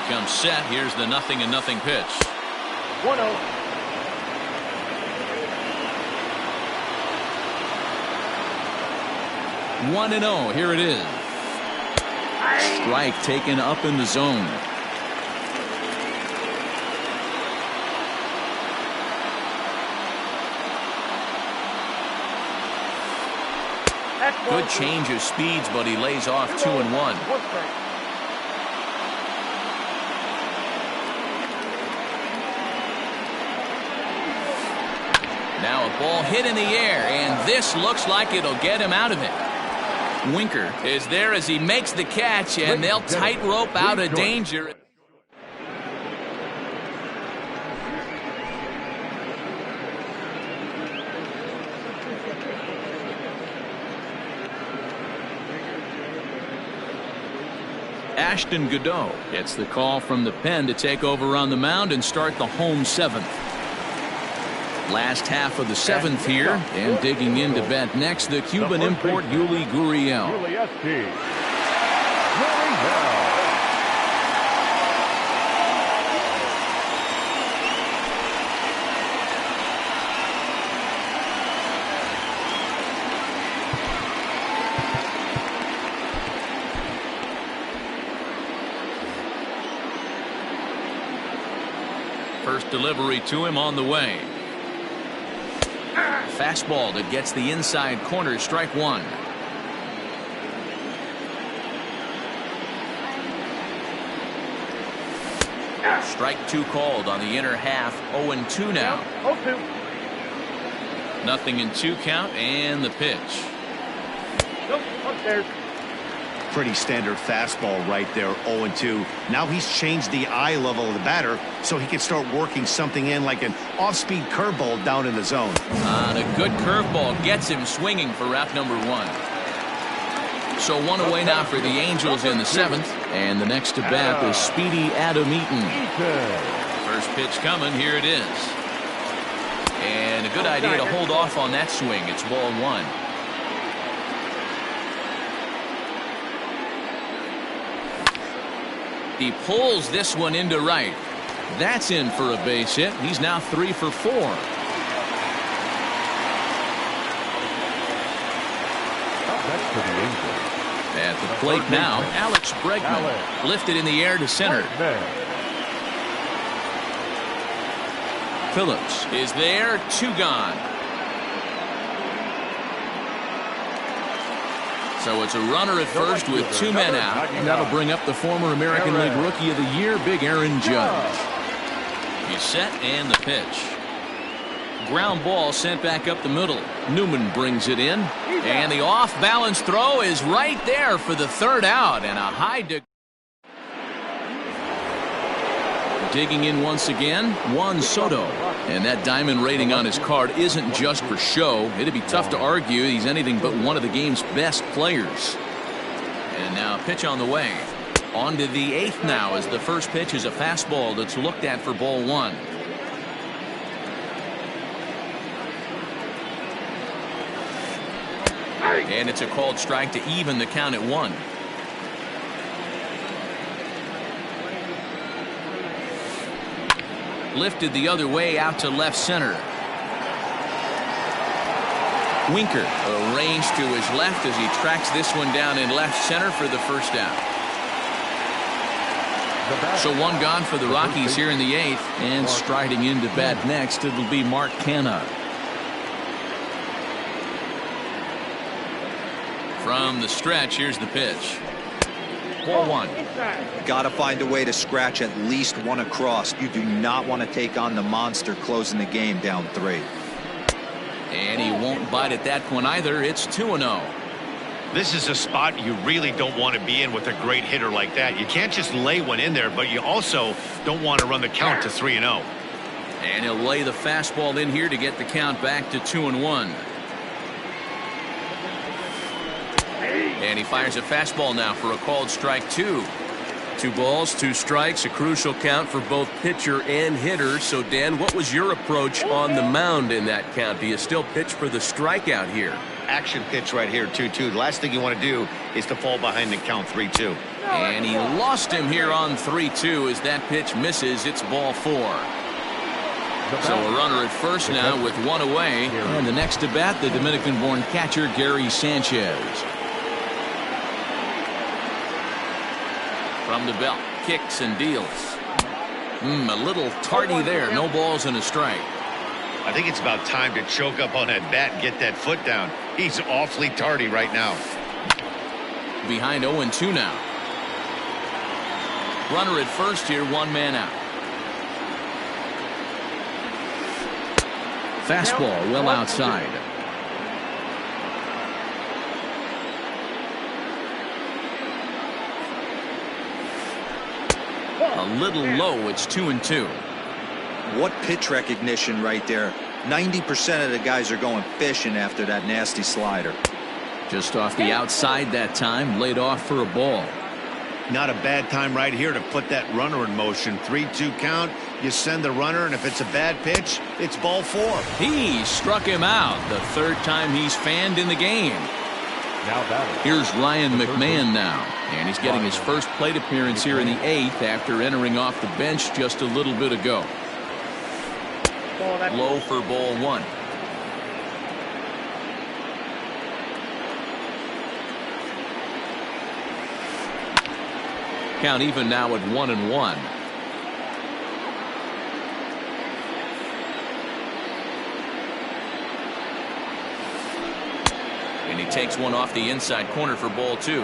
Comes set. Here's the 0-0 pitch. 1-0. 1-0. Here it is. Strike taken up in the zone. Good change of speeds, but he lays off 2-1. Now a ball hit in the air, and this looks like it'll get him out of it. Winker is there as he makes the catch, and they'll tightrope out of danger. Ashton Godot gets the call from the pen to take over on the mound and start the home 7th. Last half of the 7th here, and digging in to bat next, the Cuban import Yuli Gurriel. First delivery to him on the way. Fastball that gets the inside corner, strike 1. Strike 2 called on the inner half. 0-2 now. 0-2 count, and the pitch. Nope, upstairs. Pretty standard fastball right there, 0-2. Now he's changed the eye level of the batter so he can start working something in like an off-speed curveball down in the zone. And a good curveball gets him swinging for route number 1. So 1 away now for the Angels in the 7th, and the next to bat is speedy Adam Eaton. First pitch coming, here it is. And a good idea to hold off on that swing. It's ball 1. He pulls this one into right. That's in for a base hit. He's now 3 for 4. Next to the Angels. At the plate now, Alex Bregman. Lifted in the air to center. Phillips is there, 2 gone. So it's a runner at first with 2 men out, and that'll bring up the former American League Rookie of the Year, Big Aaron Judge. He's set, and the pitch. Ground ball sent back up the middle. Newman brings it in, and the off-balance throw is right there for the 3rd out, and a high digging in once again, Juan Soto. And that diamond rating on his card isn't just for show. It'd be tough to argue he's anything but one of the game's best players. And now a pitch on the way. On to the 8th now, as the first pitch is a fastball that's looked at for ball 1. And it's a called strike to even the count at 1. Lifted the other way out to left center. Winker arranged to his left as he tracks this one down in left center for the 1st out. So 1 gone for the Rockies here in the 8th, and striding into bat next, it'll be Mark Canha. From the stretch, here's the pitch. Ball 1. Got to find a way to scratch at least 1 across. You do not want to take on the monster closing the game down 3. And he won't bite at that one either. It's 2-0. This is a spot you really don't want to be in with a great hitter like that. You can't just lay one in there, but you also don't want to run the count to 3-0. And he'll lay the fastball in here to get the count back to 2-1. And he fires a fastball now for a called strike 2. 2 balls, 2 strikes, a crucial count for both pitcher and hitter. So, Dan, what was your approach on the mound in that count? Do you still pitch for the strikeout here? Action pitch right here, 2-2. The last thing you want to do is to fall behind the count 3-2. And he lost him here on 3-2 as that pitch misses. It's ball 4. So a runner at first now with 1 away. And the next to bat, the Dominican-born catcher, Gary Sanchez. From the belt, kicks and deals. A little tardy there. No balls and a strike. I think it's about time to choke up on that bat and get that foot down. He's awfully tardy right now. Behind 0-2 now. Runner at first here, 1 man out. Fastball well outside. A little low. It's 2-2. What pitch recognition right there. 90% of the guys are going fishing after that nasty slider. Just off the outside that time, laid off for a ball. Not a bad time right here to put that runner in motion. 3-2 count. You send the runner, and if it's a bad pitch, it's ball 4. He struck him out. The 3rd time he's fanned in the game. Here's Ryan McMahon now, and he's getting his first plate appearance here in the 8th after entering off the bench just a little bit ago. Low for ball 1. Count even now at 1-1. And he takes one off the inside corner for ball 2.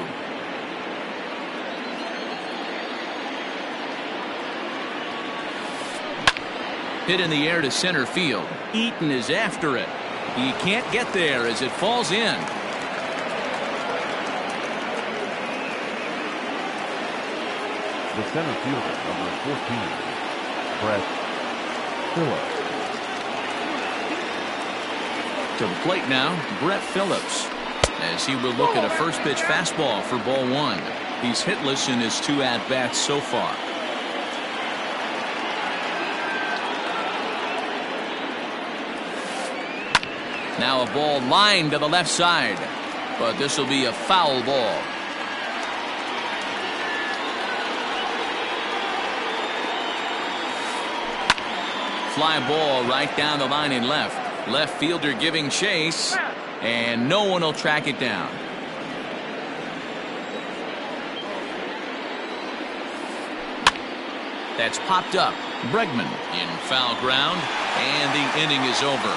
Hit in the air to center field. Eaton is after it. He can't get there as it falls in. The center fielder, number 14, Brett Phillips. To the plate now, Brett Phillips, as he will look at a first pitch fastball for ball 1. He's hitless in his 2 at-bats so far. Now a ball lined to the left side, but this will be a foul ball. fly ball right down the line in left. Left fielder giving chase, and no one will track it down. That's popped up. Bregman in foul ground, and the inning is over.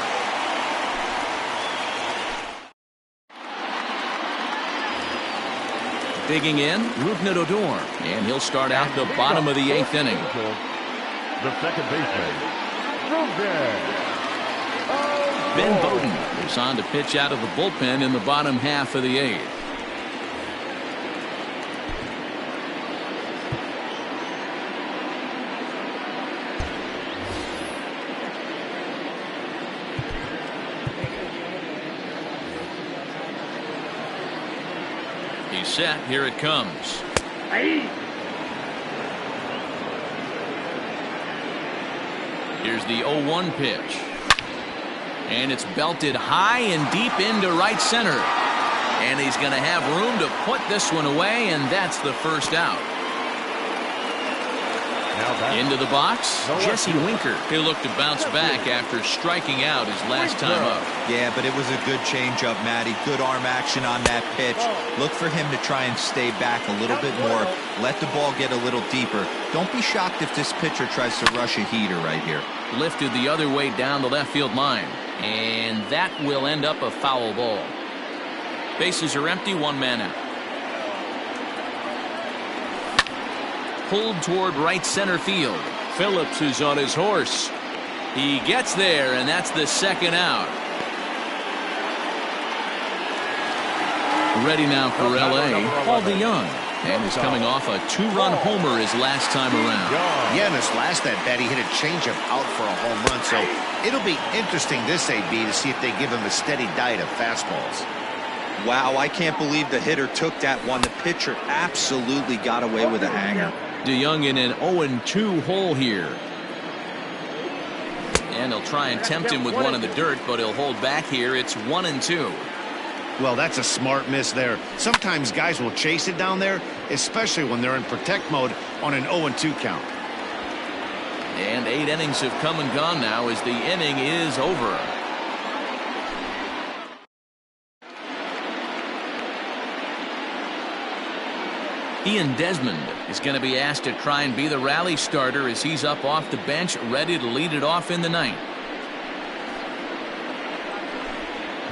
Digging in, Rougned Odor, and he'll start out the bottom of the 8th inning. The second baseman, Rougned. Ben Bowden is on to pitch out of the bullpen in the bottom half of the 8th. He's set. Here it comes. Here's the 0-1 pitch. And it's belted high and deep into right center. And he's going to have room to put this one away, and that's the first out. Into the box, Jesse Winker. He'll look to bounce back after striking out his last time up. Yeah, but it was a good changeup, Matty. Good arm action on that pitch. Look for him to try and stay back a little bit more. Let the ball get a little deeper. Don't be shocked if this pitcher tries to rush a heater right here. Lifted the other way down the left field line. And that will end up a foul ball. Bases are empty, 1 man out. Pulled toward right center field. Phillips is on his horse. He gets there, and that's the second out. Ready now for L.A., Paul DeYoung. And is coming off a 2-run homer his last time around. Yeah, in his last at bat, he hit a changeup out for a home run. So it'll be interesting this AB to see if they give him a steady diet of fastballs. Wow, I can't believe the hitter took that one. The pitcher absolutely got away with a hanger. DeYoung in an 0-2 hole here. And he'll try and tempt him with one in the dirt, but he'll hold back here. It's 1-2. Well, that's a smart miss there. Sometimes guys will chase it down there, especially when they're in protect mode on an 0-2 count. And 8 innings have come and gone now as the inning is over. Ian Desmond is going to be asked to try and be the rally starter as he's up off the bench, ready to lead it off in the 9th.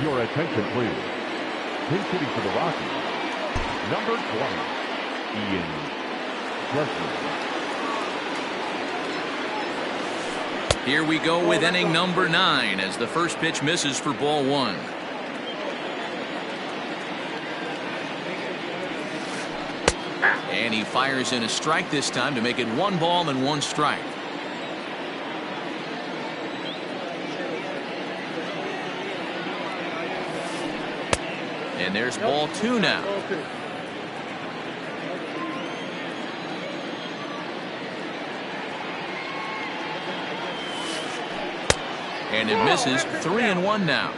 Your attention, please. Pinch hitting for the Rockies, number 20, Ian Desmond. Here we go with inning number 9 as the first pitch misses for ball 1. And he fires in a strike this time to make it 1 ball and 1 strike. And there's ball 2 now. And it misses. 3-1 now.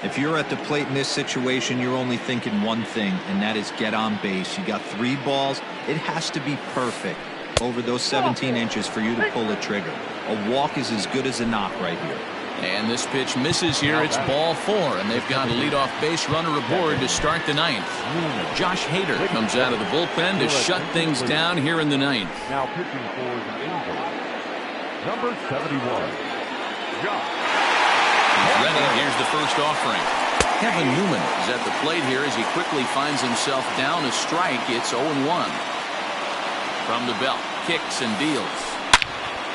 If you're at the plate in this situation, you're only thinking one thing, and that is get on base. You got 3 balls. It has to be perfect over those 17 inches for you to pull the trigger. A walk is as good as a knock right here. And this pitch misses here. It's ball 4, and they've got a leadoff base runner aboard to start the 9th. Josh Hader comes out of the bullpen to shut things down here in the 9th. Now pitching for the Angels, number 71, Josh. Ready. Here's the first offering. Kevin Newman is at the plate here as he quickly finds himself down a strike. It's 0-1. From the belt, kicks and deals.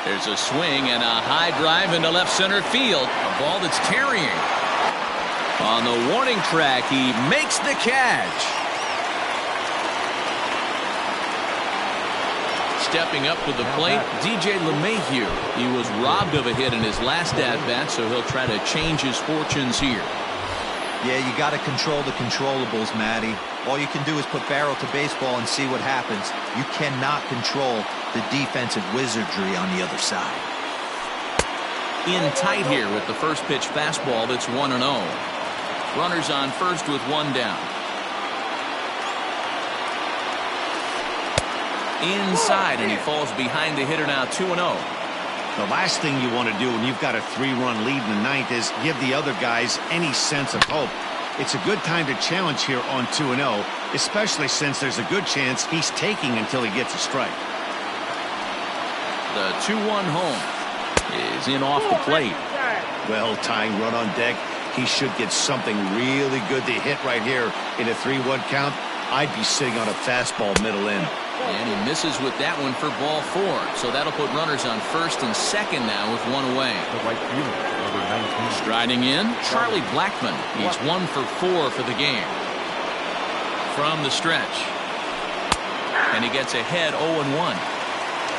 There's a swing and a high drive into left center field. A ball that's carrying. On the warning track, he makes the catch. Stepping up to the plate, DJ LeMahieu. He was robbed of a hit in his last at-bat, so he'll try to change his fortunes here. Yeah, you got to control the controllables, Matty. All you can do is put barrel to baseball and see what happens. You cannot control the defensive wizardry on the other side. In tight here with the first pitch fastball that's 1-0. Runners on first with 1 down. Inside, and he falls behind the hitter now, 2-0. The last thing you want to do when you've got a 3-run lead in the ninth is give the other guys any sense of hope. It's a good time to challenge here on 2-0, especially since there's a good chance he's taking until he gets a strike. The 2-1 home is in off the plate. Well, tying run on deck. He should get something really good to hit right here in a 3-1 count. I'd be sitting on a fastball middle in. And he misses with that one for ball 4. So that'll put runners on first and second now with one away. The right fielder, number 19. Striding in, Charlie Blackmon. He's 1 for 4 for the game. From the stretch. And he gets ahead 0-1.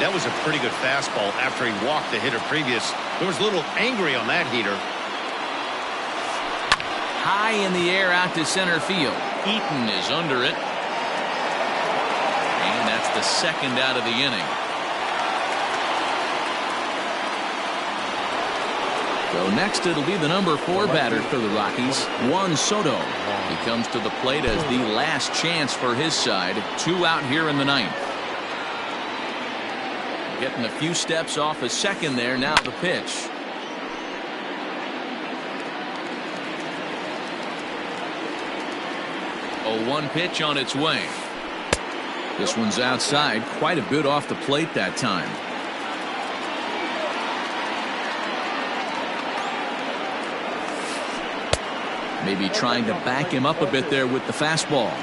That was a pretty good fastball after he walked the hitter previous. There was a little angry on that heater. High in the air out to center field. Eaton is under it. And that's the second out of the inning. So next it'll be the number 4 batter for the Rockies, Juan Soto. He comes to the plate as the last chance for his side. 2 out here in the ninth. Getting a few steps off a second there. Now the pitch. A 1 pitch on its way. This one's outside, quite a bit off the plate that time. Maybe trying to back him up a bit there with the fastball.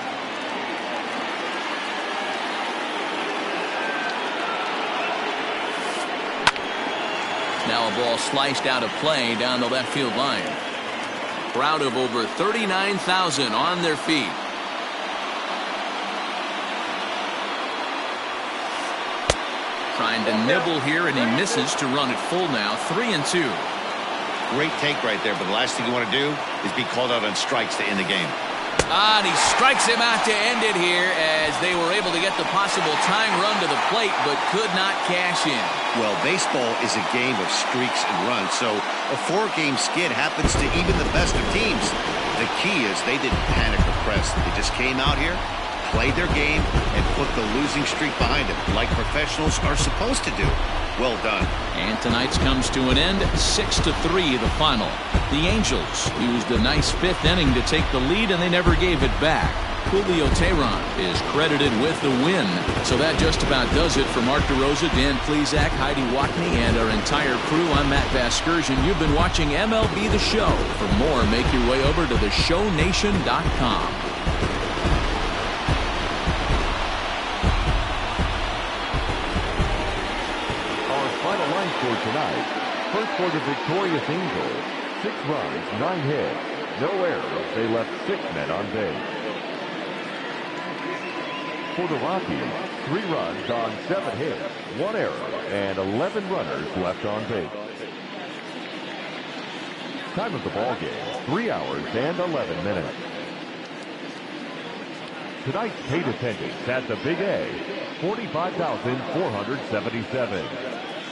Now a ball sliced out of play down the left field line. Crowd of over 39,000 on their feet. Trying to nibble here, and he misses to run it full now. 3-2. Great take right there, but the last thing you want to do is be called out on strikes to end the game. And he strikes him out to end it here as they were able to get the possible tying run to the plate, but could not cash in. Well, baseball is a game of streaks and runs, so a 4-game skid happens to even the best of teams. The key is they didn't panic or press. They just came out here, played their game, and put the losing streak behind them, like professionals are supposed to do. Well done. And tonight's comes to an end, 6-3 the final. The Angels used a nice 5th inning to take the lead, and they never gave it back. Julio Teheran is credited with the win. So that just about does it for Mark DeRosa, Dan Plesac, Heidi Wackney, and our entire crew. I'm Matt Vasgersian. You've been watching MLB The Show. For more, make your way over to theshownation.com. Final line score tonight. First for the victorious Angels, 6 runs, 9 hits, no errors. They left 6 men on base. For the Rockies, 3 runs on 7 hits, 1 error, and 11 runners left on base. Time of the ball game, 3 hours and 11 minutes. Tonight's paid attendance at the Big A, 45,477.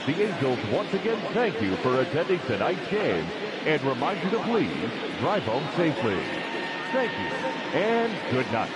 The Angels once again thank you for attending tonight's game and remind you to please drive home safely. Thank you and good night.